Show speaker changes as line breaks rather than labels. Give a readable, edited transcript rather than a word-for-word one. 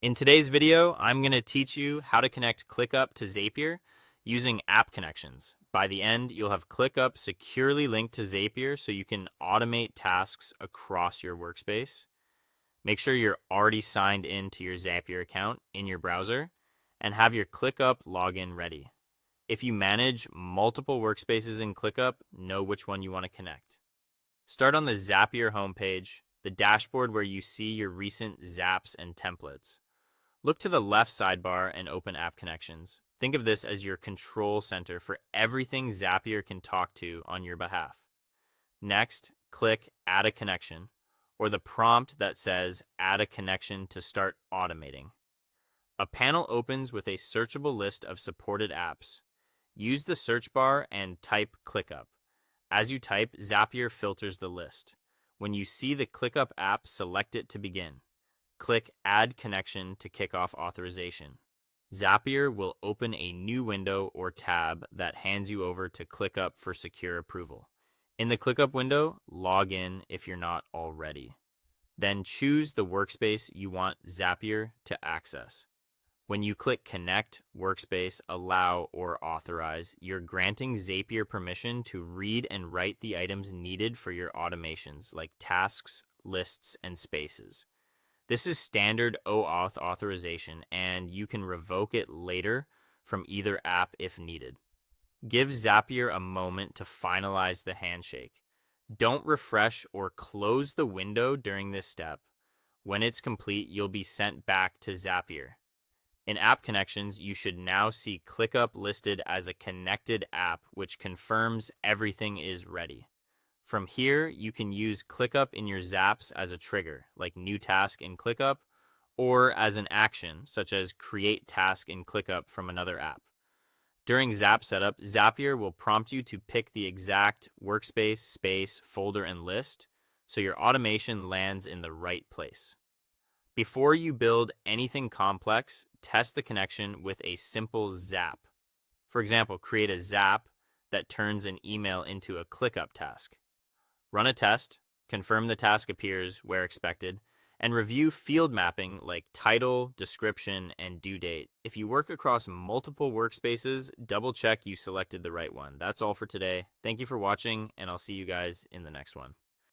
In today's video, I'm going to teach you how to connect ClickUp to Zapier using app connections. By the end, you'll have ClickUp securely linked to Zapier so you can automate tasks across your workspace. Make sure you're already signed in to your Zapier account in your browser and have your ClickUp login ready. If you manage multiple workspaces in ClickUp, know which one you want to connect. Start on the Zapier homepage, the dashboard where you see your recent zaps and templates. Look to the left sidebar and open App Connections. Think of this as your control center for everything Zapier can talk to on your behalf. Next, click Add a Connection, or the prompt that says Add a Connection to start automating. A panel opens with a searchable list of supported apps. Use the search bar and type ClickUp. As you type, Zapier filters the list. When you see the ClickUp app, select it to begin. Click Add Connection to kick off authorization. Zapier will open a new window or tab that hands you over to ClickUp for secure approval. In the ClickUp window, log in if you're not already. Then choose the workspace you want Zapier to access. When you click Connect, Workspace, Allow, or Authorize, you're granting Zapier permission to read and write the items needed for your automations, like tasks, lists, and spaces. This is standard OAuth authorization, and you can revoke it later from either app if needed. Give Zapier a moment to finalize the handshake. Don't refresh or close the window during this step. When it's complete, you'll be sent back to Zapier. In App Connections, you should now see ClickUp listed as a connected app, which confirms everything is ready. From here, you can use ClickUp in your zaps as a trigger, like new task in ClickUp, or as an action, such as create task in ClickUp from another app. During Zap setup, Zapier will prompt you to pick the exact workspace, space, folder, and list, so your automation lands in the right place. Before you build anything complex, test the connection with a simple zap. For example, create a zap that turns an email into a ClickUp task. Run a test, confirm the task appears where expected, and review field mapping like title, description, and due date. If you work across multiple workspaces, double check you selected the right one. That's all for today. Thank you for watching, and I'll see you guys in the next one.